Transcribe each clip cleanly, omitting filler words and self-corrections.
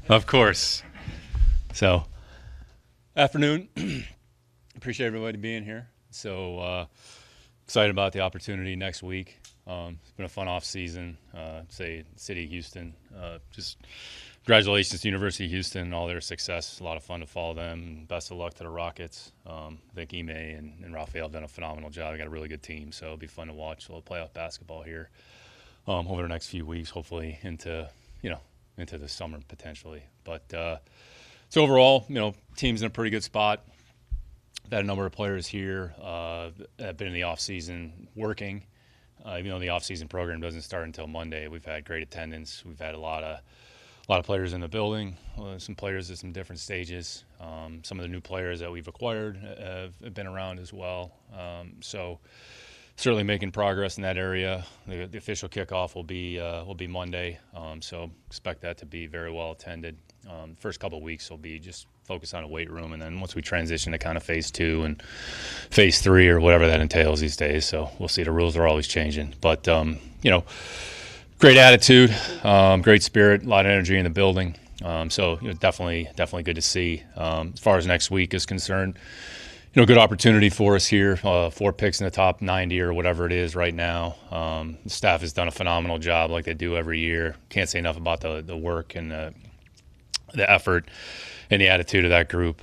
Of course. So, afternoon. Appreciate everybody being here. So, excited about the opportunity next week. It's been a fun off season. Say, City of Houston. Just congratulations to University of Houston and all their success. A lot of fun to follow them. Best of luck to the Rockets. I think Ime and Raphael have done a phenomenal job. They got a really good team, so it'll be fun to watch a little playoff basketball here over the next few weeks. Hopefully into the summer potentially. But so overall, team's in a pretty good spot. I've had a number of players here that have been in the off season working. Even though the off-season program doesn't start until Monday, we've had great attendance. We've had a lot of players in the building. Some players at some different stages. Some of the new players that we've acquired have been around as well. So certainly making progress in that area. The official kickoff will be Monday. So expect that to be very well attended. First couple of weeks will be just focus on a weight room, and then once we transition to kind of phase 2 and phase 3 or whatever that entails these days. So we'll see. The rules are always changing, but great attitude, great spirit, a lot of energy in the building. So definitely good to see. As far as next week is concerned, good opportunity for us here. 4 picks in the top 90 or whatever it is right now. The staff has done a phenomenal job like they do every year. Can't say enough about the work and the effort and the attitude of that group.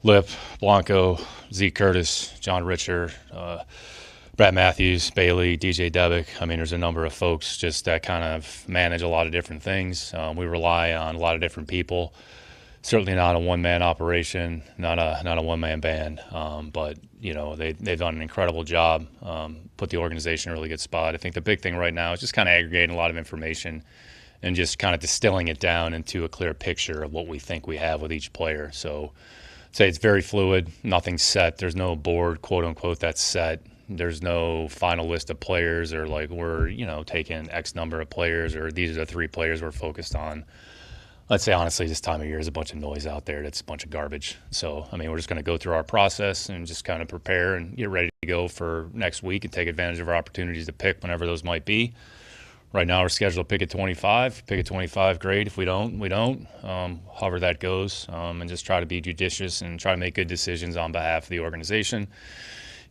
Lip, Blanco, Zeke Curtis, John Richer, Brad Matthews, Bailey, DJ Debick. I mean, there's a number of folks just that kind of manage a lot of different things. We rely on a lot of different people. Certainly not a one-man operation, not a one-man band, but they've done an incredible job, put the organization in a really good spot. I think the big thing right now is just kind of aggregating a lot of information and just kind of distilling it down into a clear picture of what we think we have with each player. So I'd say it's very fluid, nothing's set. There's no board, quote unquote, that's set. There's no final list of players or like we're, taking X number of players or these are the 3 players we're focused on. Let's say honestly, this time of year is a bunch of noise out there. That's a bunch of garbage. So, we're just going to go through our process and just kind of prepare and get ready to go for next week and take advantage of our opportunities to pick whenever those might be. Right now, we're scheduled to pick at 25. Pick at 25, great. If we don't, we don't. However that goes, and just try to be judicious and try to make good decisions on behalf of the organization,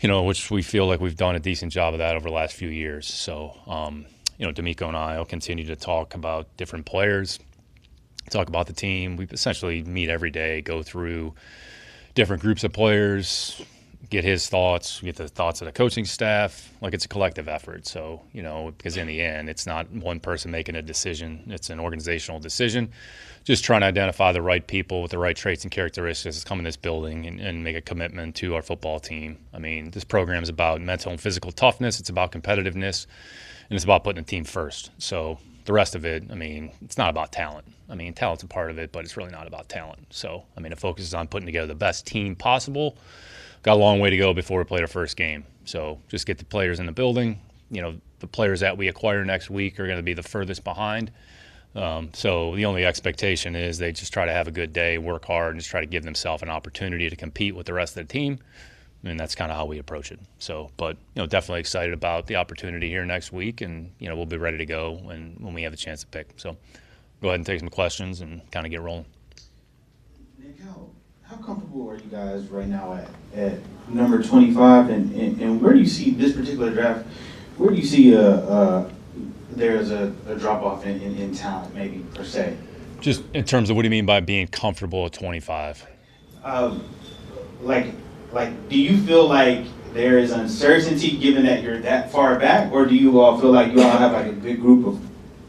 which we feel like we've done a decent job of that over the last few years. So, D'Amico and I will continue to talk about different players, talk about the team. We essentially meet every day, go through different groups of players, get his thoughts, get the thoughts of the coaching staff. Like it's a collective effort. So, because in the end, it's not one person making a decision. It's an organizational decision. Just trying to identify the right people with the right traits and characteristics to come in this building and make a commitment to our football team. This program is about mental and physical toughness. It's about competitiveness, and it's about putting the team first. So the rest of it, it's not about talent. Talent's a part of it, but it's really not about talent. So, it focuses on putting together the best team possible. Got a long way to go before we play our first game. So just get the players in the building. The players that we acquire next week are going to be the furthest behind. So the only expectation is they just try to have a good day, work hard, and just try to give themselves an opportunity to compete with the rest of the team. And that's kind of how we approach it. So, but, definitely excited about the opportunity here next week. And, we'll be ready to go when we have a chance to pick. So go ahead and take some questions and kind of get rolling. Nick, how comfortable are you guys right now at number 25, and where do you see this particular draft? Where do you see there's a drop off in talent, maybe per se? Just in terms of what do you mean by being comfortable at 25? Like, do you feel like there is uncertainty given that you're that far back, or do you all feel like you all have like a good group of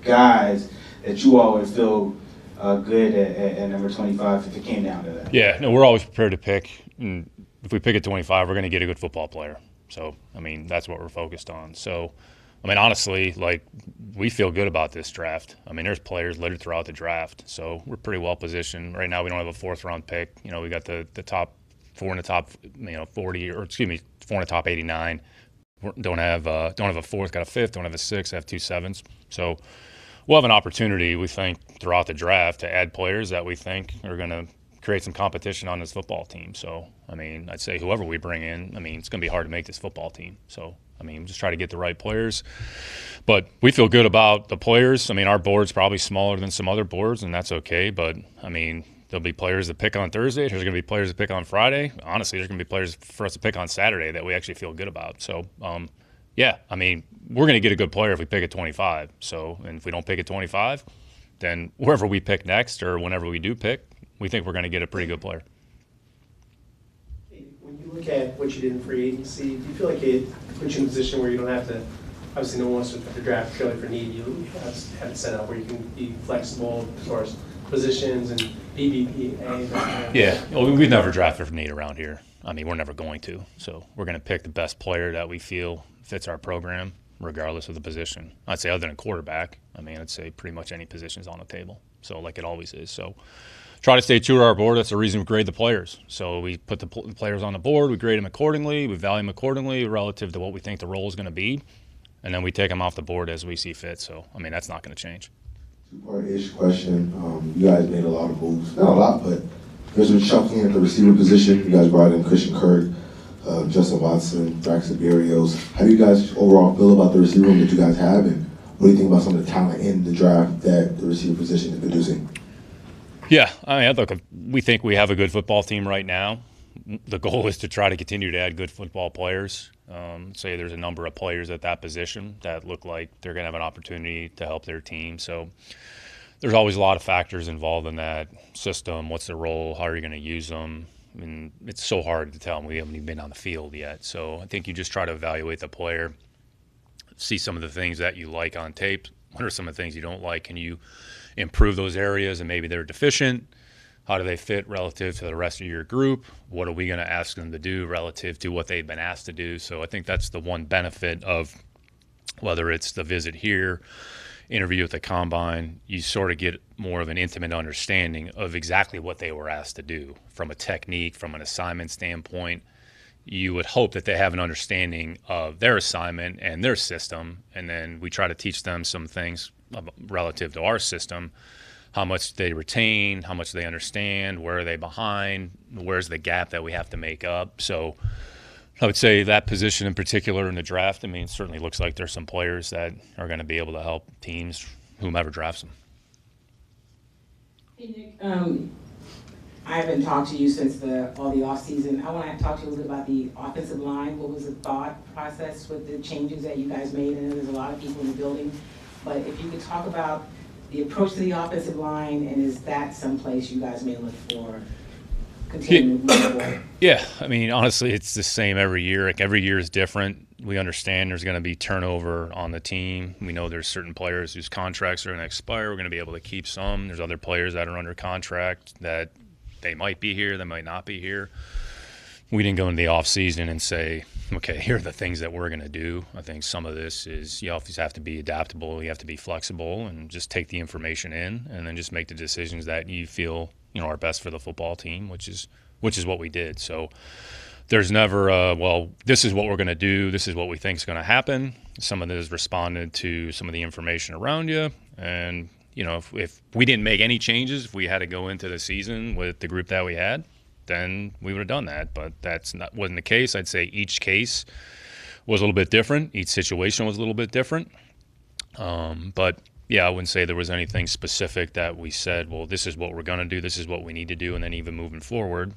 guys that you all would feel good at number 25 if it came down to that? Yeah, no, we're always prepared to pick. And if we pick at 25, we're going to get a good football player. So, that's what we're focused on. So, honestly, like, we feel good about this draft. There's players littered throughout the draft. So, we're pretty well positioned. Right now, we don't have a 4th-round pick. We got the top 4 in the top, 40, or excuse me, 4 in the top 89. Don't have a 4th, got a 5th, don't have a 6th, have 2 7s. So, we'll have an opportunity, we think, throughout the draft to add players that we think are going to create some competition on this football team. So, I'd say whoever we bring in, it's going to be hard to make this football team. So, I mean, just try to get the right players. But we feel good about the players. I mean, our board's probably smaller than some other boards, and that's okay. But, I mean, there'll be players that pick on Thursday. There's going to be players that pick on Friday. Honestly, there's going to be players for us to pick on Saturday that we actually feel good about. So, yeah, I mean, we're going to get a good player if we pick at 25. So, and if we don't pick at 25, then wherever we pick next or whenever we do pick, we think we're going to get a pretty good player. When you look at what you did in free agency, do you feel like it puts you in a position where you don't have to, obviously no one wants to draft purely for need, you have it set up where you can be flexible as far as positions and BBPA? Yeah, well, we've never drafted for need around here. I mean, we're never going to. So we're going to pick the best player that we feel fits our program, regardless of the position. I'd say other than quarterback, I mean, I'd say pretty much any position's on the table. So like it always is. So try to stay true to our board. That's the reason we grade the players. So we put the players on the board, we grade them accordingly, we value them accordingly relative to what we think the role is going to be, and then we take them off the board as we see fit. So, I mean, that's not going to change. Two-part-ish question. You guys made a lot of moves. Not a lot, but there's been shuffling at the receiver position. You guys brought in Christian Kirk, Justin Watson, Caserio. How do you guys overall feel about the receiver room that you guys have, and what do you think about some of the talent in the draft that the receiver position is producing? Yeah, I mean, look, we think we have a good football team right now. The goal is to try to continue to add good football players. Say there's a number of players at that position that look like they're going to have an opportunity to help their team. So there's always a lot of factors involved in that system. What's their role? How are you going to use them? I mean, it's so hard to tell. We haven't even been on the field yet. So I think you just try to evaluate the player, see some of the things that you like on tape. What are some of the things you don't like? Can you improve those areas and maybe they're deficient? How do they fit relative to the rest of your group? What are we going to ask them to do relative to what they've been asked to do? So I think that's the one benefit of whether it's the visit here, interview at the combine, you sort of get more of an intimate understanding of exactly what they were asked to do from a technique, from an assignment standpoint. You would hope that they have an understanding of their assignment and their system, and then we try to teach them some things relative to our system. How much they retain, how much they understand, where are they behind, where's the gap that we have to make up. So I would say that position in particular in the draft, I mean, it certainly looks like there's some players that are going to be able to help teams, whomever drafts them. Hey, Nick, I haven't talked to you since all the offseason. I want to talk to you a little bit about the offensive line. What was the thought process with the changes that you guys made? I know there's a lot of people in the building, but if you could talk about the approach to the offensive line, and is that someplace you guys may look for continuing moving forward? Yeah, I mean, honestly, it's the same every year. Like every year is different. We understand there's going to be turnover on the team. We know there's certain players whose contracts are going to expire. We're going to be able to keep some. There's other players that are under contract that they might be here, they might not be here. We didn't go into the offseason and say, okay, here are the things that we're going to do. I think some of this is you always have to be adaptable, you have to be flexible, and just take the information in and then just make the decisions that you feel, are best for the football team, which is what we did. So there's never well, this is what we're going to do, this is what we think is going to happen. Some of it is responded to some of the information around you, and if we didn't make any changes, if we had to go into the season with the group that we had, then we would have done that. But wasn't the case. I'd say each case was a little bit different. Each situation was a little bit different. But yeah, I wouldn't say there was anything specific that we said, well, this is what we're going to do, this is what we need to do, and then even moving forward,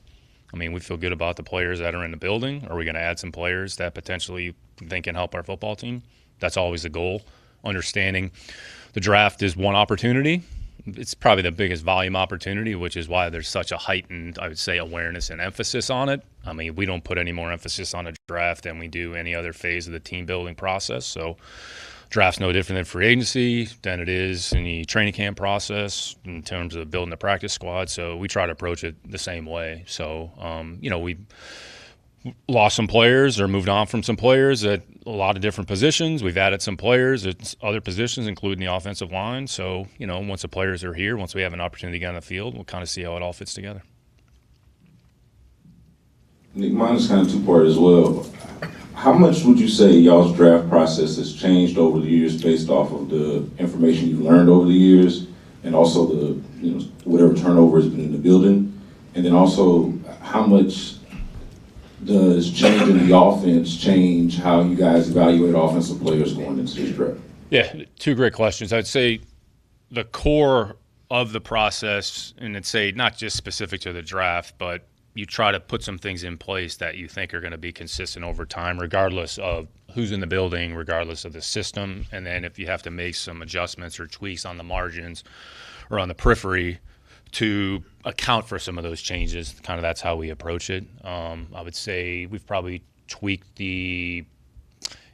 I mean, we feel good about the players that are in the building. Are we going to add some players that potentially think can help our football team? That's always the goal. Understanding the draft is one opportunity. It's probably the biggest volume opportunity, which is why there's such a heightened, I would say, awareness and emphasis on it. I mean, we don't put any more emphasis on a draft than we do any other phase of the team building process. So draft's no different than free agency than it is in the training camp process in terms of building the practice squad. So we try to approach it the same way. So, we lost some players or moved on from some players at a lot of different positions. We've added some players at other positions, including the offensive line. So, once the players are here, once we have an opportunity to get on the field, we'll kind of see how it all fits together. Nick, mine is kind of two-part as well. How much would you say y'all's draft process has changed over the years based off of the information you've learned over the years, and also the whatever turnover has been in the building? And then also, how much does changing the offense change how you guys evaluate offensive players going into this draft? Yeah, two great questions. I'd say the core of the process, and I'd say not just specific to the draft, but you try to put some things in place that you think are going to be consistent over time, regardless of who's in the building, regardless of the system. And then if you have to make some adjustments or tweaks on the margins or on the periphery to account for some of those changes, kind of that's how we approach it. I would say we've probably tweaked the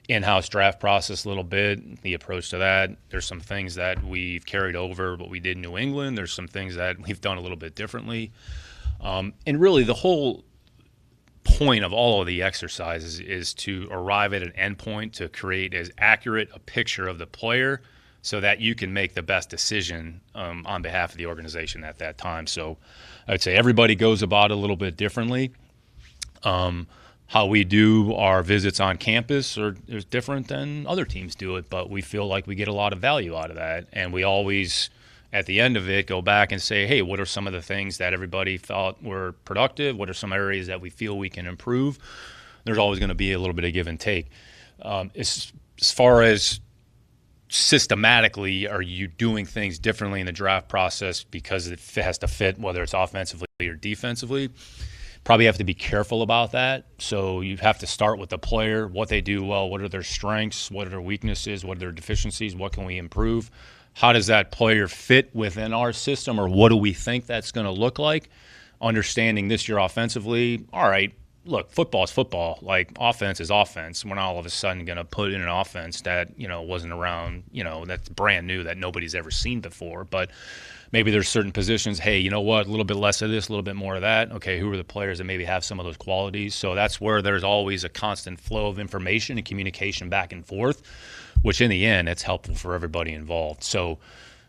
in-house draft process a little bit, the approach to that. There's some things that we've carried over what we did in New England. There's some things that we've done a little bit differently. And really the whole point of all of the exercises is to arrive at an endpoint to create as accurate a picture of the player so that you can make the best decision on behalf of the organization at that time. So I would say everybody goes about it a little bit differently. How we do our visits on campus is different than other teams do it, but we feel like we get a lot of value out of that. And we always, at the end of it, go back and say, hey, what are some of the things that everybody thought were productive? What are some areas that we feel we can improve? There's always going to be a little bit of give and take. As far as systematically, are you doing things differently in the draft process because it has to fit, whether it's offensively or defensively? Probably have to be careful about that. So you have to start with the player, what they do well, what are their strengths, what are their weaknesses, what are their deficiencies, what can we improve? How does that player fit within our system, or what do we think that's going to look like? Understanding this year offensively, all right, look, football is football. Like, offense is offense. We're not all of a sudden going to put in an offense that, wasn't around, that's brand new, that nobody's ever seen before. But maybe there's certain positions, hey, you know what, a little bit less of this, a little bit more of that. Okay, who are the players that maybe have some of those qualities? So that's where there's always a constant flow of information and communication back and forth, which in the end, it's helpful for everybody involved. So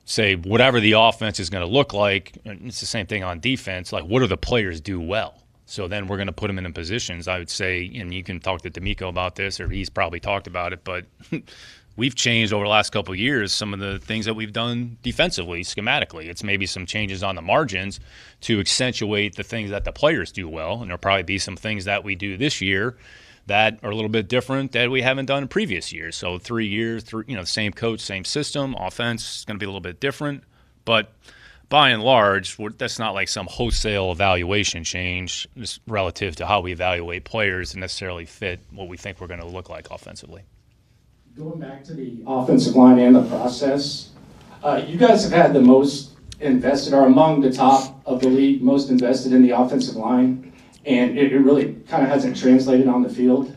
say whatever the offense is going to look like, and it's the same thing on defense, like what do the players do well? So then we're going to put them in positions, I would say, and you can talk to D'Amico about this, or he's probably talked about it, but we've changed over the last couple of years some of the things that we've done defensively, schematically. It's maybe some changes on the margins to accentuate the things that the players do well, and there'll probably be some things that we do this year that are a little bit different that we haven't done in previous years. So 3 years, the same coach, same system, offense is going to be a little bit different, but by and large, that's not like some wholesale evaluation change relative to how we evaluate players to necessarily fit what we think we're going to look like offensively. Going back to the offensive line and the process, you guys have had the most invested, or among the top of the league, most invested in the offensive line, and it really kind of hasn't translated on the field.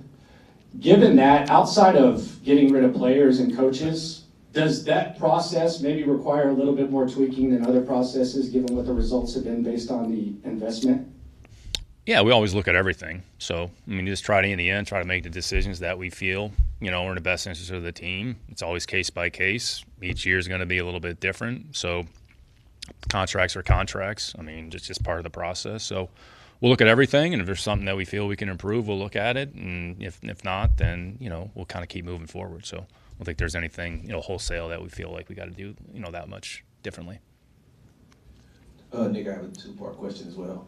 Given that, outside of getting rid of players and coaches, does that process maybe require a little bit more tweaking than other processes, given what the results have been based on the investment? Yeah, we always look at everything. So, just try to, in the end, try to make the decisions that we feel, are in the best interest of the team. It's always case by case. Each year is going to be a little bit different. So, contracts are contracts. It's just part of the process. So, we'll look at everything, and if there's something that we feel we can improve, we'll look at it. And if not, then, we'll kind of keep moving forward. So, I don't think there's anything, wholesale that we feel like we got to do, that much differently. Nick, I have a two-part question as well.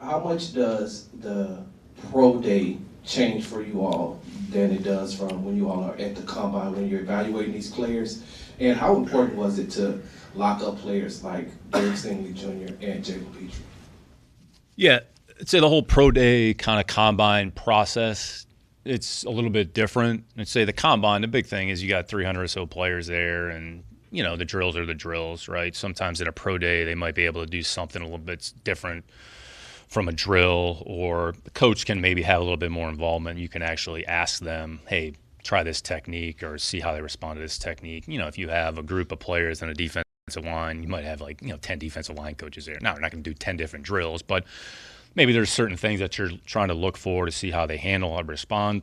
How much does the pro day change for you all than it does from when you all are at the combine, when you're evaluating these players? And how important was it to lock up players like Derek Stingley Jr. and Jalen Petrie? Yeah, I'd say the whole pro day kind of combine process, it's a little bit different. I'd say the combine, the big thing is you got 300 or so players there, and the drills are the drills, right? Sometimes at a pro day, they might be able to do something a little bit different from a drill, or the coach can maybe have a little bit more involvement. You can actually ask them, hey, try this technique, or see how they respond to this technique. If you have a group of players in a defensive line, you might have 10 defensive line coaches there. Now, we're not going to do 10 different drills, but maybe there's certain things that you're trying to look for to see how they handle, how they respond.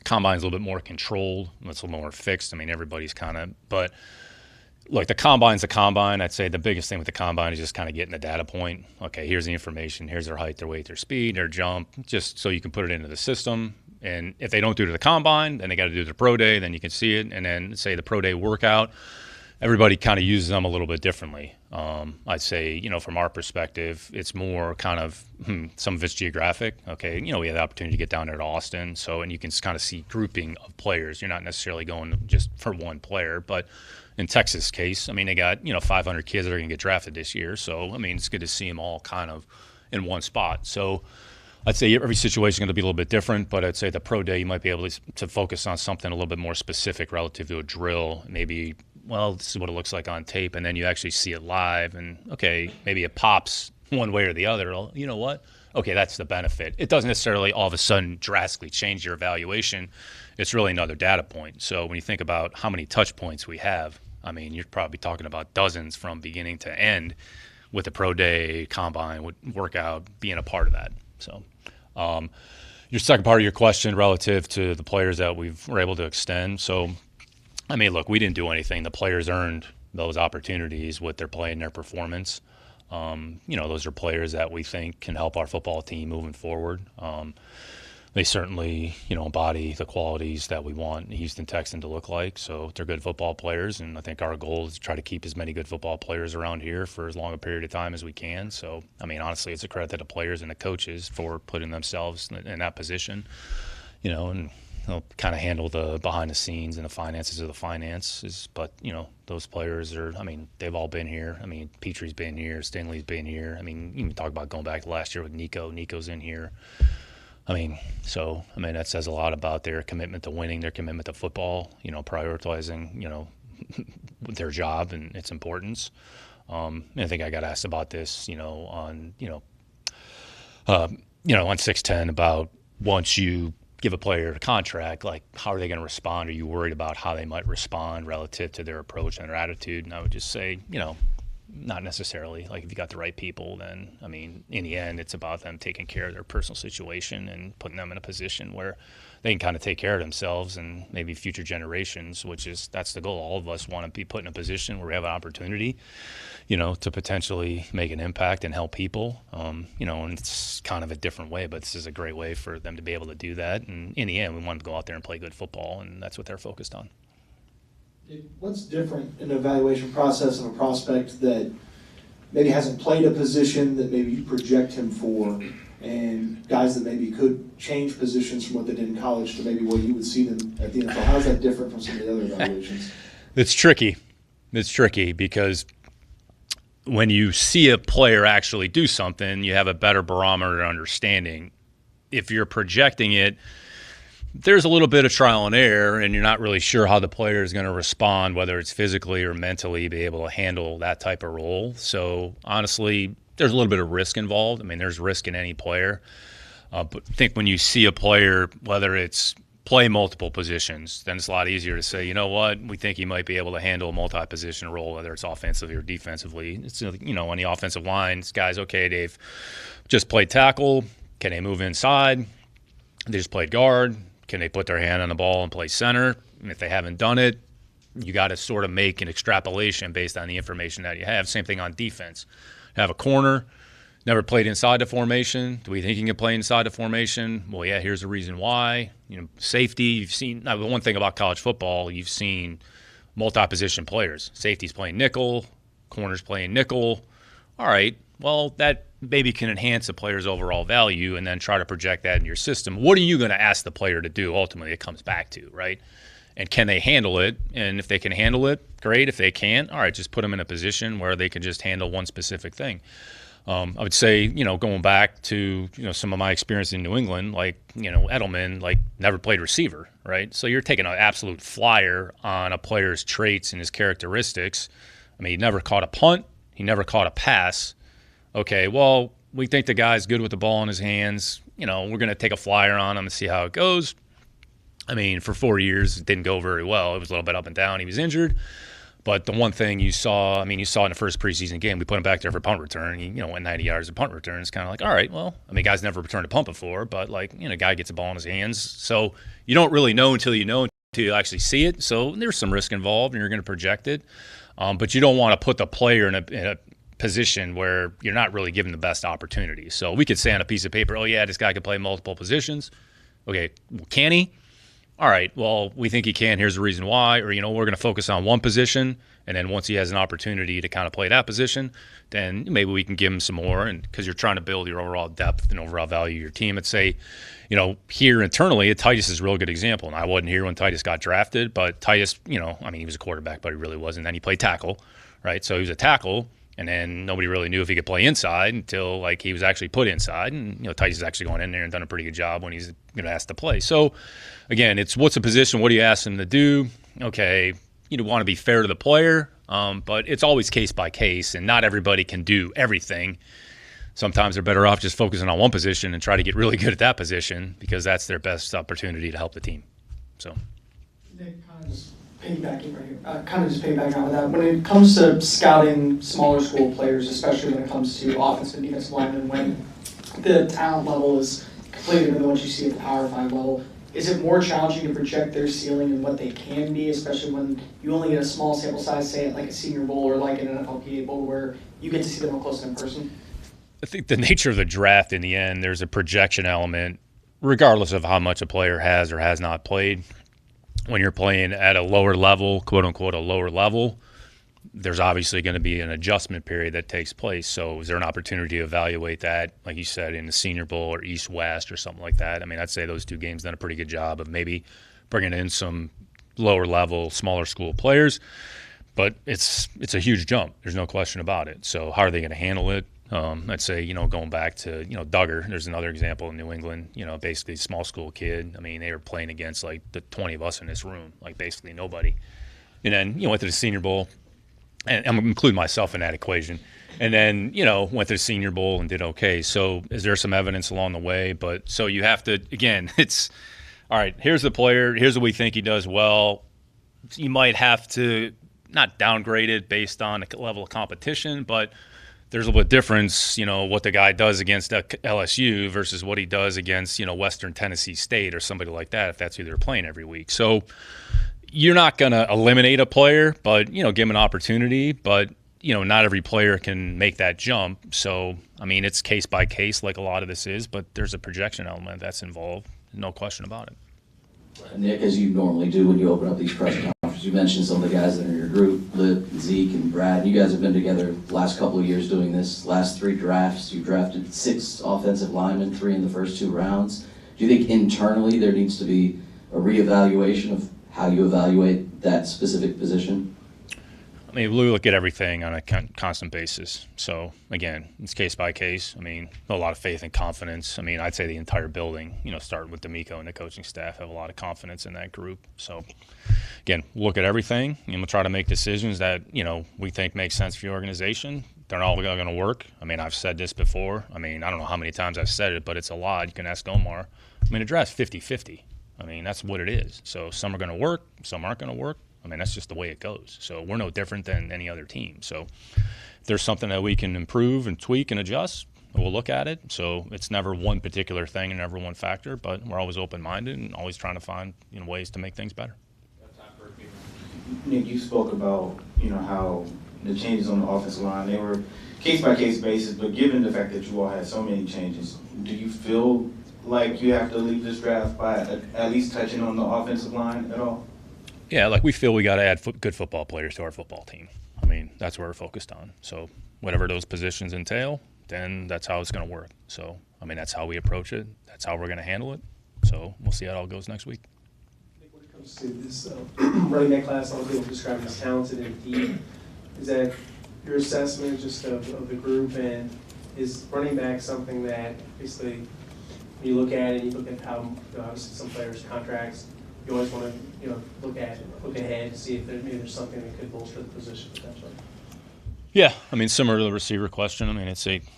Combine's a little bit more controlled. It's a little more fixed. Everybody's kind of, but look, the combine's the combine. I'd say the biggest thing with the combine is just kind of getting the data point. Okay, here's the information. Here's their height, their weight, their speed, their jump, just so you can put it into the system. And if they don't do it at the combine, then they got to do the pro day. Then you can see it. And then say the pro day workout, everybody kind of uses them a little bit differently. I'd say, from our perspective, it's more kind of some of it's geographic. Okay, we have the opportunity to get down there to Austin, and you can kind of see grouping of players. You're not necessarily going just for one player, but in Texas case, they got 500 kids that are going to get drafted this year. So it's good to see them all kind of in one spot. So I'd say every situation is going to be a little bit different, but I'd say the pro day you might be able to focus on something a little bit more specific relative to a drill. Maybe, well, this is what it looks like on tape, and then you actually see it live, and okay, maybe it pops one way or the other. Well, you know what? Okay, that's the benefit. It doesn't necessarily all of a sudden drastically change your evaluation. It's really another data point. So when you think about how many touch points we have, you're probably talking about dozens from beginning to end with the pro day, combine, workout, being a part of that. So your second part of your question relative to the players that were able to extend. So, look, we didn't do anything. The players earned those opportunities with their play and their performance. Those are players that we think can help our football team moving forward. They certainly, embody the qualities that we want a Houston Texan to look like. So they're good football players, and I think our goal is to try to keep as many good football players around here for as long a period of time as we can. So, honestly, it's a credit to the players and the coaches for putting themselves in that position, and they'll kind of handle the behind the scenes and the finances of the finances. But, those players are, they've all been here. Petrie's been here. Stanley's been here. You can talk about going back to last year with Nico. Nico's in here. That says a lot about their commitment to winning, their commitment to football, prioritizing, their job and its importance. I think I got asked about this, on 610 about once you give a player a contract, like how are they going to respond? Are you worried about how they might respond relative to their approach and their attitude? And I would just say, not necessarily. Like if you got the right people, then in the end, it's about them taking care of their personal situation and putting them in a position where they can kind of take care of themselves and maybe future generations. That's the goal. All of us want to be put in a position where we have an opportunity, to potentially make an impact and help people. And it's kind of a different way, but this is a great way for them to be able to do that. And in the end, we want them to go out there and play good football, and that's what they're focused on. What's different in the evaluation process of a prospect that maybe hasn't played a position that maybe you project him for, and guys that maybe could change positions from what they did in college to maybe what you would see them at the NFL? How's that different from some of the other evaluations? It's tricky. It's tricky because when you see a player actually do something, you have a better barometer understanding. If you're projecting it, there's a little bit of trial and error, and you're not really sure how the player is going to respond, whether it's physically or mentally, be able to handle that type of role. So honestly, there's a little bit of risk involved. There's risk in any player. But I think when you see a player, whether it's play multiple positions, then it's a lot easier to say, you know what, we think he might be able to handle a multi-position role, whether it's offensively or defensively. It's, on the offensive line, guys, okay, they've just played tackle. Can they move inside? They just played guard. Can they put their hand on the ball and play center? And if they haven't done it, you got to sort of make an extrapolation based on the information that you have. Same thing on defense. Have a corner, never played inside the formation. Do we think he can play inside the formation? Well, yeah, here's the reason why. Safety, you've seen – the one thing about college football, you've seen multi-position players. Safety's playing nickel, corner's playing nickel. All right, well, that maybe can enhance a player's overall value and then try to project that in your system. What are you going to ask the player to do ultimately it comes back to, right? And can they handle it? And if they can handle it, great. If they can't, all right, just put them in a position where they can just handle one specific thing. I would say, going back to, some of my experience in New England, like, Edelman, never played receiver, right? So you're taking an absolute flyer on a player's traits and his characteristics. He never caught a punt. He never caught a pass. Okay, well, we think the guy's good with the ball in his hands. We're going to take a flyer on him and see how it goes. For 4 years, it didn't go very well. It was a little bit up and down. He was injured. But the one thing you saw, you saw in the first preseason game, we put him back there for punt return. He, went 90 yards of punt return. It's kind of like, all right, well, guy's never returned a punt before, but guy gets a ball in his hands. So you don't really know until you actually see it. So there's some risk involved, and you're going to project it. But you don't want to put the player in a position where you're not really given the best opportunity. So we could say on a piece of paper, oh, yeah, this guy can play multiple positions. Okay, well, can he? all right, well, we think he can. Here's the reason why. Or, we're going to focus on one position. And then once he has an opportunity to kind of play that position, then maybe we can give him some more. And because you're trying to build your overall depth and overall value of your team. Let's say, here internally, Titus is a real good example. And I wasn't here when Titus got drafted, but Titus, he was a quarterback, but he really wasn't. Then he played tackle, right? So he was a tackle. And then nobody really knew if he could play inside until he was actually put inside. And Titus is actually going in there and done a pretty good job when he's been asked to play. So again, it's what's the position? What do you ask him to do? Okay, you want to be fair to the player, but it's always case by case, and not everybody can do everything. Sometimes they're better off just focusing on one position and try to get really good at that position because that's their best opportunity to help the team. So. Piggybacking right here, piggybacking on that. When it comes to scouting smaller school players, especially when it comes to offensive and defensive linemen, when the talent level is completely different than what you see at the Power 5 level, is it more challenging to project their ceiling and what they can be, especially when you only get a small sample size, say at a Senior Bowl or an NFLPA Bowl, where you get to see them up close in person? I think the nature of the draft in the end, there's a projection element, regardless of how much a player has or has not played. When you're playing at a lower level, quote unquote, a lower level, there's obviously going to be an adjustment period that takes place. So is there an opportunity to evaluate that, like you said, in the Senior Bowl or East-West or something like that? I'd say those two games done a pretty good job of maybe bringing in some lower level, smaller school players. But it's a huge jump. There's no question about it. So how are they going to handle it? I'd say, going back to, Duggar, there's another example in New England, basically small school kid. They were playing against the 20 of us in this room, basically nobody. And then, went to the Senior Bowl, and I'm including myself in that equation. And then, went to the Senior Bowl and did okay. So is there some evidence along the way? But so you have to, again, it's, all right, here's the player, here's what we think he does well. You might have to not downgrade it based on a level of competition, but there's a little bit of difference, what the guy does against LSU versus what he does against, Western Tennessee State or somebody like that, if that's who they're playing every week. So you're not going to eliminate a player, but, give him an opportunity. But, not every player can make that jump. So, it's case by case like a lot of this is, but there's a projection element that's involved. No question about it. Nick, as you normally do when you open up these press conferences, you mentioned some of the guys that are in your group, Lip, Zeke, and Brad. You guys have been together the last couple of years doing this. Last 3 drafts, you drafted 6 offensive linemen, 3 in the first 2 rounds. Do you think internally there needs to be a reevaluation of how you evaluate that specific position? We look at everything on a constant basis. So, again, it's case by case. A lot of faith and confidence. I'd say the entire building, starting with D'Amico and the coaching staff, have a lot of confidence in that group. So, again, look at everything, and we'll try to make decisions that, we think make sense for your organization. They're not all going to work. I've said this before. I don't know how many times I've said it, but it's a lot. You can ask Omar. The draft's 50-50. That's what it is. So some are going to work, some aren't going to work. That's just the way it goes. So we're no different than any other team. So if there's something that we can improve and tweak and adjust, we'll look at it. So it's never one particular thing and never one factor, but we're always open-minded and always trying to find ways to make things better. Nick, you spoke about, how the changes on the offensive line, they were case-by-case basis, but given the fact that you all had so many changes, do you feel like you have to leave this draft by at least touching on the offensive line at all? Yeah, we feel we got to add good football players to our football team. That's what we're focused on. So whatever those positions entail, then that's how it's going to work. So, that's how we approach it. That's how we're going to handle it. So we'll see how it all goes next week. When it comes to this running back class, a lot of people describe it as talented and deep. Is that your assessment just of the group, and is running back something that basically when you look at it, you look at how obviously some players' contracts, you always want to look ahead, see if there's something that could bolster the position potentially. Yeah, similar to the receiver question.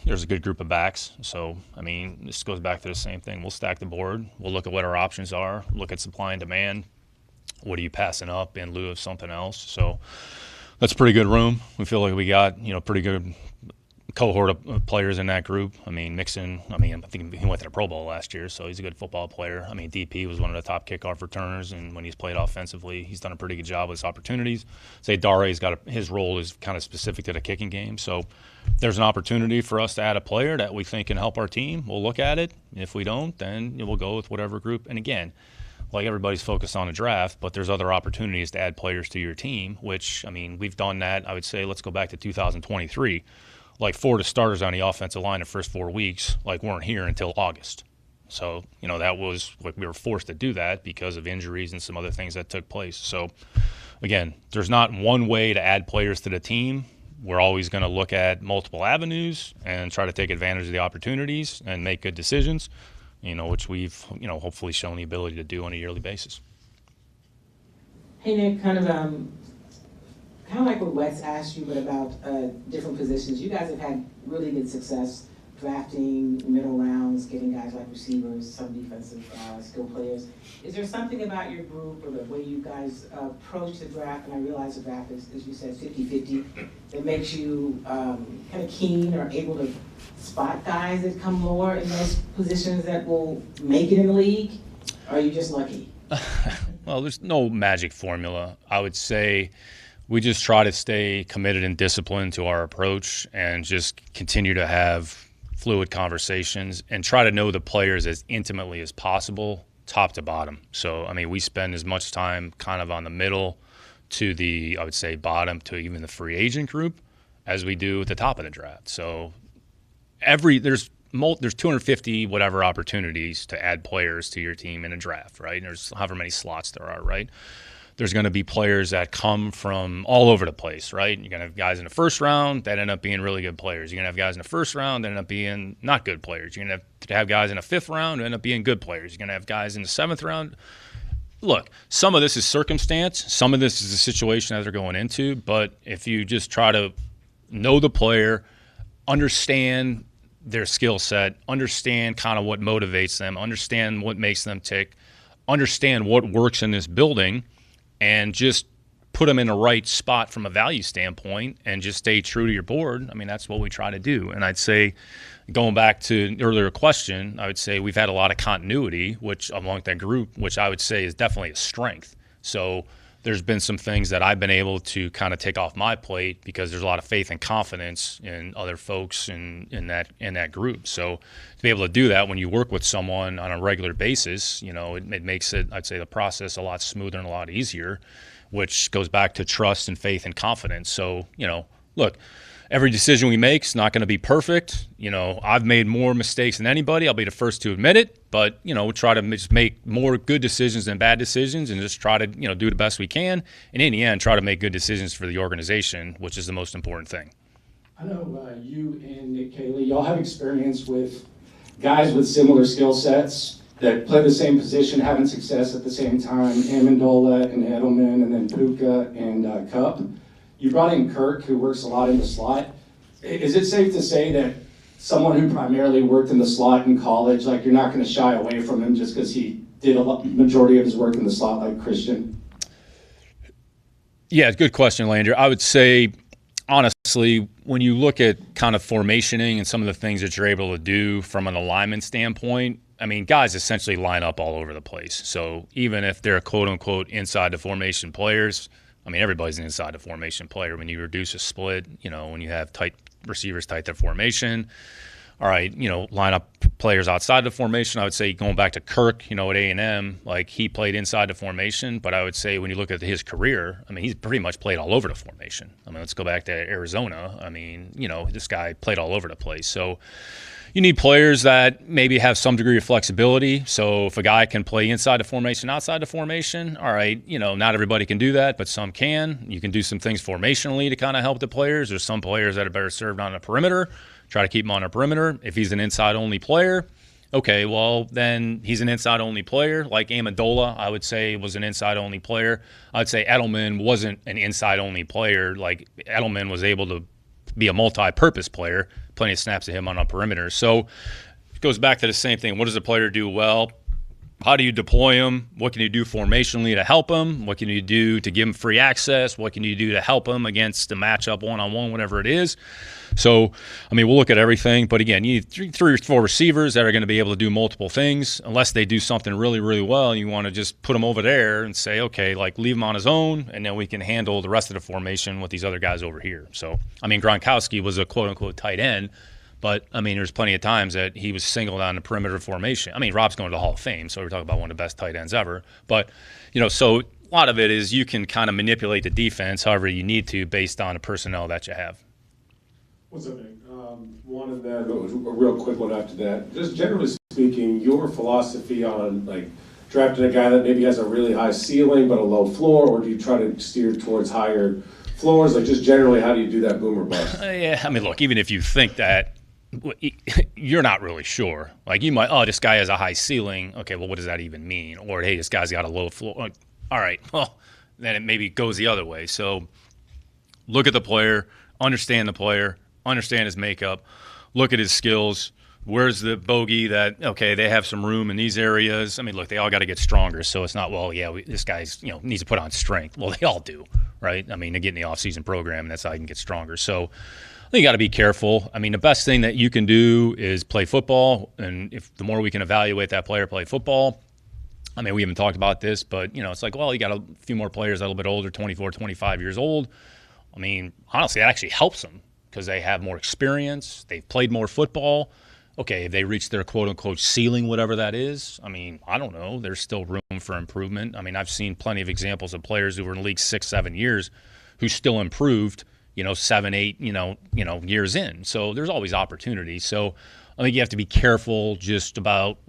There's a good group of backs. So this goes back to the same thing. We'll stack the board. We'll look at what our options are. Look at supply and demand. What are you passing up in lieu of something else? So that's pretty good room. We feel like we got pretty good cohort of players in that group. Mixon, I think he went to the Pro Bowl last year, so he's a good football player. DP was one of the top kickoff returners, and when he's played offensively, he's done a pretty good job with his opportunities. Say Dare's his role is kind of specific to the kicking game, so if there's an opportunity for us to add a player that we think can help our team, we'll look at it. If we don't, then we'll go with whatever group. And again, like everybody's focused on a draft, but there's other opportunities to add players to your team, which, I mean, we've done that. I would say, let's go back to 2023. Like 4 of the starters on the offensive line the first 4 weeks, like weren't here until August. So, you know, that was like we were forced to do that because of injuries and some other things that took place. So, again, there's not one way to add players to the team. We're always going to look at multiple avenues and try to take advantage of the opportunities and make good decisions, you know, which we've, you know, hopefully shown the ability to do on a yearly basis. Hey Nick, kind of like what Wes asked you, but about different positions. You guys have had really good success drafting middle rounds, getting guys like receivers, some defensive skill players. Is there something about your group or the way you guys approach the draft, and I realize the draft is, as you said, 50-50, that makes you kind of keen or able to spot guys that come lower in those positions that will make it in the league? Or are you just lucky? Well, there's no magic formula. I would say we just try to stay committed and disciplined to our approach and just continue to have fluid conversations and try to know the players as intimately as possible, top to bottom. So, I mean, we spend as much time kind of on the middle to the, I would say, bottom to even the free agent group as we do at the top of the draft. So there's 250 whatever opportunities to add players to your team in a draft, right? And there's however many slots there are, right? There's going to be players that come from all over the place, right? You're going to have guys in the first round that end up being really good players. You're going to have guys in the first round that end up being not good players. You're going to have guys in the fifth round who end up being good players. You're going to have guys in the seventh round. Look, some of this is circumstance. Some of this is the situation that they're going into. But if you just try to know the player, understand their skill set, understand kind of what motivates them, understand what makes them tick, understand what works in this building, and just put them in the right spot from a value standpoint and just stay true to your board. I mean, that's what we try to do. And I'd say, going back to an earlier question, I would say we've had a lot of continuity, which among that group, which I would say is definitely a strength. So there's been some things that I've been able to kind of take off my plate because there's a lot of faith and confidence in other folks in that group. So to be able to do that when you work with someone on a regular basis, you know, it makes it, I'd say, the process a lot smoother and a lot easier, which goes back to trust and faith and confidence. So, you know, look, every decision we make is not going to be perfect. You know, I've made more mistakes than anybody. I'll be the first to admit it. But, you know, we try to just make more good decisions than bad decisions and just try to, you know, do the best we can. And in the end, try to make good decisions for the organization, which is the most important thing. I know you and Nick Cayley, y'all have experience with guys with similar skill sets that play the same position, having success at the same time, Amendola and Edelman, and then Puka and Cup. You brought in Kirk, who works a lot in the slot. Is it safe to say that someone who primarily worked in the slot in college, like you're not going to shy away from him just because he did majority of his work in the slot like Christian? Yeah, good question, Landry. I would say, honestly, when you look at kind of formationing and some of the things that you're able to do from an alignment standpoint, I mean, guys essentially line up all over the place. So even if they're quote-unquote inside the formation players, I mean, everybody's an inside the formation player. When you reduce a split, you know, when you have tight receivers tight to formation, all right, you know, line up players outside the formation. I would say going back to Kirk, you know, at A&M, like he played inside the formation, but I would say when you look at his career, I mean, he's pretty much played all over the formation. I mean, let's go back to Arizona. I mean, you know, this guy played all over the place. So you need players that maybe have some degree of flexibility. So if a guy can play inside the formation, outside the formation, all right, you know, not everybody can do that, but some can. You can do some things formationally to kind of help the players. There's some players that are better served on the perimeter. Try to keep him on a perimeter. If he's an inside-only player, okay, well, then he's an inside-only player. Like Amendola, I would say, was an inside-only player. I would say Edelman wasn't an inside-only player. Like Edelman was able to be a multi-purpose player, plenty of snaps to him on a perimeter. So it goes back to the same thing. What does a player do well? How do you deploy him? What can you do formationally to help him? What can you do to give him free access? What can you do to help him against the matchup one-on-one, whatever it is? So, I mean, we'll look at everything. But, again, you need three or four receivers that are going to be able to do multiple things. Unless they do something really, really well, you want to just put them over there and say, okay, like leave him on his own, and then we can handle the rest of the formation with these other guys over here. So, I mean, Gronkowski was a quote-unquote tight end, But, I mean, there's plenty of times that he was singled on the perimeter formation. I mean, Rob's going to the Hall of Fame, so we're talking about one of the best tight ends ever. But, so a lot of it is you can kind of manipulate the defense however you need to based on the personnel that you have. What's up, Nick? One of that, a real quick one after that. Just generally speaking, your philosophy on, like, drafting a guy that maybe has a really high ceiling but a low floor, or do you try to steer towards higher floors? Like, just generally, how do you do that boom or bust? Yeah, I mean, look, even if you think that, you're not really sure. Like, you might, this guy has a high ceiling. Okay, well, what does that even mean? Or, hey, this guy's got a low floor. Like, all right, well, then it maybe goes the other way. So look at the player, understand his makeup, look at his skills. Where's the bogey that, okay, they have some room in these areas? I mean, look, they all got to get stronger. So it's not, well, yeah, this guy's, needs to put on strength. Well, they all do, right? I mean, they get in the off-season program, and that's how you can get stronger. So I think you got to be careful. I mean, the best thing that you can do is play football. And if the more we can evaluate that player play football, I mean, we haven't talked about this, but, it's like, well, you got a few more players a little bit older, 24, 25 years old. I mean, honestly, that actually helps them because they have more experience. They've played more football. Okay, if they reach their quote-unquote ceiling, whatever that is, I mean, I don't know. There's still room for improvement. I mean, I've seen plenty of examples of players who were in the league 6, 7 years who still improved, 7, 8, years in. So there's always opportunity. So I think you have to be careful just about,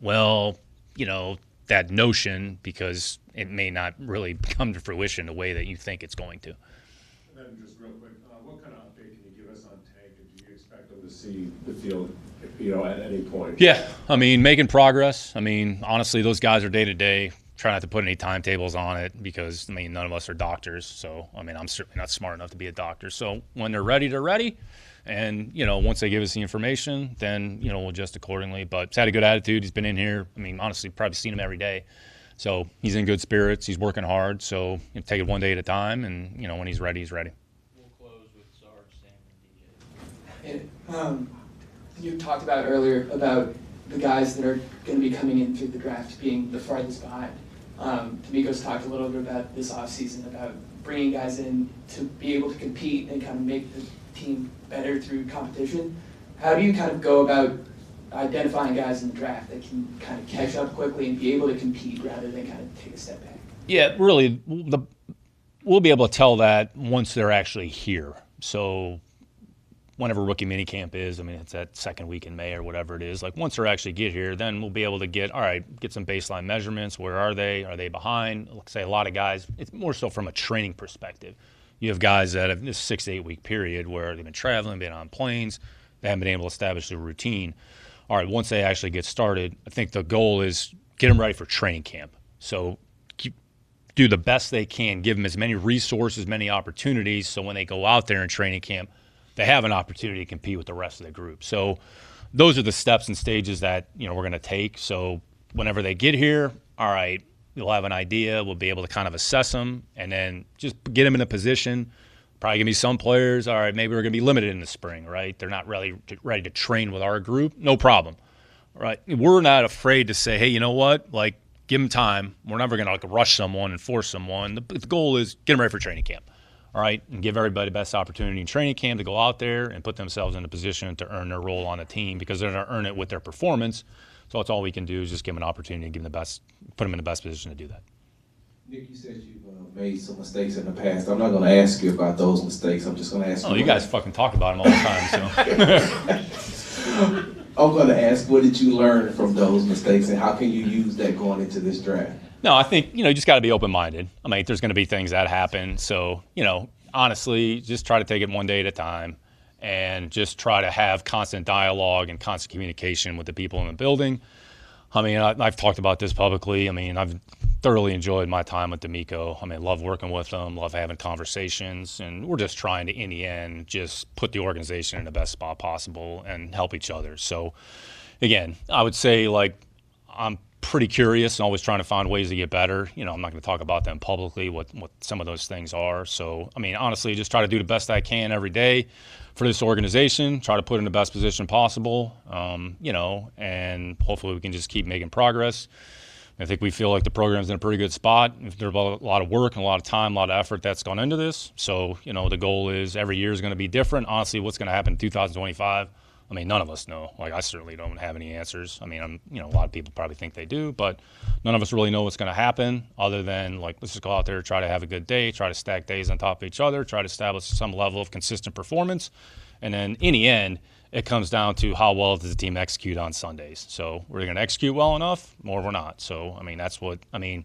that notion because it may not really come to fruition the way that you think it's going to. And then just real quick, what kind of update can you give us on Tank, and do you expect them to see the field, at any point? Yeah, I mean, making progress. I mean, honestly, those guys are day to day. Try not to put any timetables on it because, I mean, none of us are doctors. So, I mean, I'm certainly not smart enough to be a doctor. So when they're ready, they're ready. And, once they give us the information, then, we'll adjust accordingly. But he's had a good attitude. He's been in here. I mean, honestly, probably seen him every day. So he's in good spirits. He's working hard. So take it one day at a time. And, when he's ready, he's ready. We'll close with Sarge, Sam, and DJ. You talked about earlier about the guys that are going to be coming in through the draft being the farthest behind. D'Amico's talked a little bit about this offseason, about bringing guys in to be able to compete and kind of make the team better through competition. How do you kind of go about identifying guys in the draft that can kind of catch up quickly and be able to compete rather than kind of take a step back? Yeah, really, we'll be able to tell that once they're actually here. So whenever rookie minicamp is, I mean, it's that second week in May or whatever it is, like once they actually get here, then we'll be able to get some baseline measurements. Where are they? Are they behind? Let's say a lot of guys, it's more so from a training perspective. You have guys that have this 6 to 8 week period where they've been traveling, been on planes, they haven't been able to establish a routine. All right, once they actually get started, I think the goal is get them ready for training camp. So do the best they can, give them as many resources, many opportunities, so when they go out there in training camp, they have an opportunity to compete with the rest of the group. So those are the steps and stages that we're going to take. So whenever they get here, all right, you'll have an idea. We'll be able to kind of assess them and then just get them in a position. Probably going to be some players, all right, maybe we're going to be limited in the spring, right? They're not really ready to train with our group. No problem, right? We're not afraid to say, hey, you know what? Like, give them time. We're never going to rush someone and force someone. The goal is get them ready for training camp, all right? And give everybody the best opportunity in training camp to go out there and put themselves in a position to earn their role on the team because they're going to earn it with their performance. So that's all we can do is just give them an opportunity and give them put them in the best position to do that. Nick, you said you've made some mistakes in the past. I'm not going to ask you about those mistakes. I'm just going to ask you. Oh, you guys fucking talk about them all the time, so. I'm going to ask, what did you learn from those mistakes, and how can you use that going into this draft? No, I think, you just got to be open-minded. I mean, there's going to be things that happen. So, honestly, just try to take it one day at a time and just try to have constant dialogue and constant communication with the people in the building. I mean, I've talked about this publicly. I mean, I've thoroughly enjoyed my time with D'Amico. I mean, love working with him, love having conversations, and we're just trying to, in the end, just put the organization in the best spot possible and help each other. So, again, I would say, I'm pretty curious and always trying to find ways to get better. I'm not going to talk about them publicly, what some of those things are. So, I mean, honestly, just try to do the best I can every day for this organization, try to put in the best position possible, and hopefully we can just keep making progress. I think we feel like the program's in a pretty good spot. There's a lot of work and a lot of time, a lot of effort that's gone into this. So, the goal is every year is going to be different. Honestly, what's going to happen in 2025, I mean, none of us know. Like, I certainly don't have any answers. I mean, a lot of people probably think they do, but none of us really know what's going to happen other than, like, let's just go out there, try to have a good day, try to stack days on top of each other, try to establish some level of consistent performance. And then in the end, it comes down to how well does the team execute on Sundays. So we're going to execute well enough, or we're not. So, I mean, that's what, I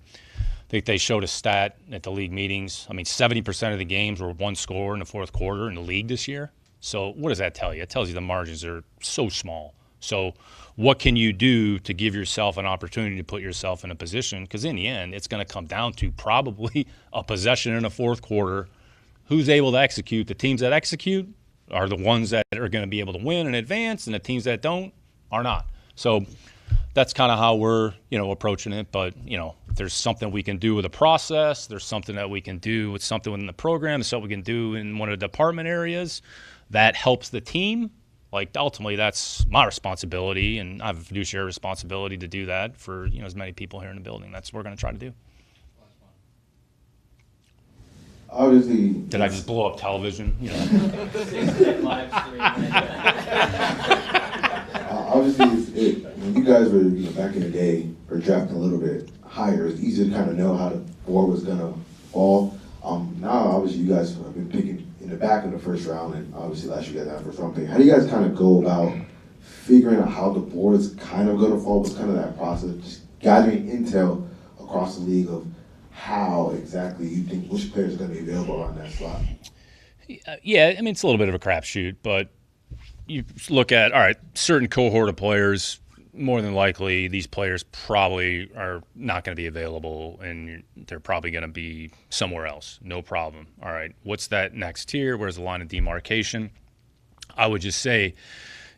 think they showed a stat at the league meetings. 70% of the games were one score in the fourth quarter in the league this year. So what does that tell you? It tells you the margins are so small. So what can you do to give yourself an opportunity to put yourself in a position? Because in the end, it's going to come down to probably a possession in the fourth quarter. Who's able to execute? The teams that execute are the ones that are going to be able to win and advance, and the teams that don't are not. So that's kind of how we're, approaching it. But, if there's something we can do with the process, there's something that we can do with something within the program, something we can do in one of the department areas that helps the team, like, ultimately that's my responsibility, and I have a fiduciary responsibility to do that for, as many people here in the building. That's what we're going to try to do. Obviously, did I just blow up television? Obviously, when you guys were back in the day, or drafting a little bit higher, it's easy to kind of know how the board was going to fall. Now, obviously, you guys have been picking in the back of the first round, and obviously last year you guys had a first round pick. How do you guys kind of go about figuring out how the board's kind of going to fall? What's kind of that process? Just gathering intel across the league of how exactly you think which players are going to be available on that slot. Yeah, it's a little bit of a crapshoot, but you look at, all right, certain cohort of players, more than likely these players probably are not going to be available, and they're probably going to be somewhere else. No problem. All right, what's that next tier? Where's the line of demarcation? I would just say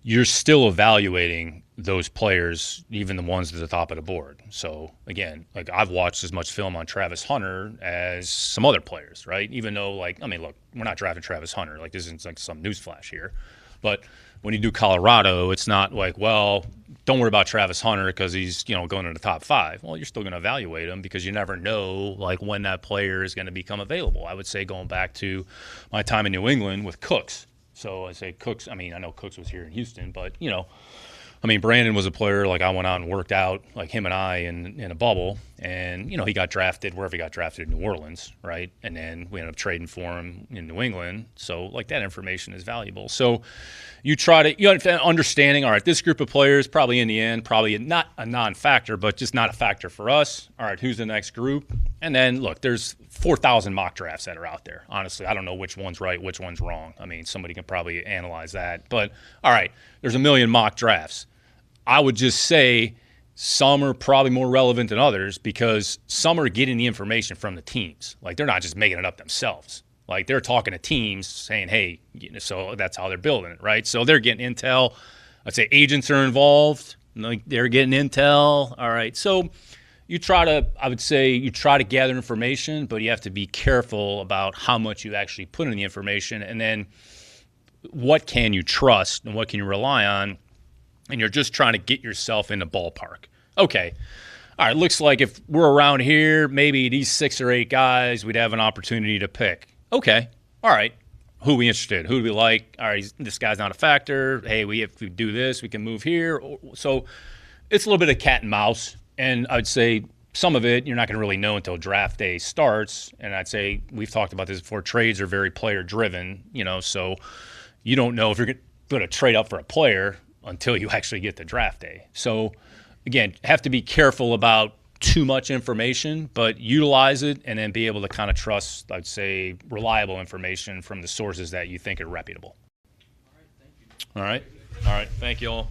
you're still evaluating those players, even the ones at the top of the board. So, again, like, I've watched as much film on Travis Hunter as some other players, right? Even though, look, we're not drafting Travis Hunter. Like, this isn't like some newsflash here. But when you do Colorado, it's not like, well, don't worry about Travis Hunter because he's, going in the top 5. Well, you're still going to evaluate him because you never know, like, when that player is going to become available. I would say going back to my time in New England with Cooks. So I say Cooks, I know Cooks was here in Houston, but, Brandon was a player, like, I went out and worked out, like, him and I in a bubble, and, he got drafted wherever he got drafted in New Orleans, right? And then we ended up trading for him in New England. So, like, that information is valuable. So you try to, understanding, all right, this group of players probably in the end, probably not a non-factor, but just not a factor for us. All right, who's the next group? And then, look, there's 4,000 mock drafts that are out there. Honestly, I don't know which one's right, which one's wrong. Somebody can probably analyze that. But, all right, there's a million mock drafts. I would just say some are probably more relevant than others because some are getting the information from the teams. Like, they're not just making it up themselves. Like, they're talking to teams saying, hey, so that's how they're building it, right? So they're getting intel. I'd say agents are involved. Like, they're getting intel. All right. So you try to gather information, but you have to be careful about how much you actually put in the information, and then what can you trust and what can you rely on. And you're just trying to get yourself in the ballpark. Okay, all right, looks like if we're around here, maybe these 6 or 8 guys, we'd have an opportunity to pick. Okay, all right, who are we interested? Who do we like? All right, this guy's not a factor. Hey, if we do this, we can move here. So it's a little bit of cat and mouse. And I'd say some of it you're not going to really know until draft day starts. And I'd say we've talked about this before. Trades are very player-driven, so you don't know if you're going to trade up for a player until you actually get to draft day. So, again, have to be careful about too much information, but utilize it and then be able to kind of trust, I'd say, reliable information from the sources that you think are reputable. All right. Thank you all.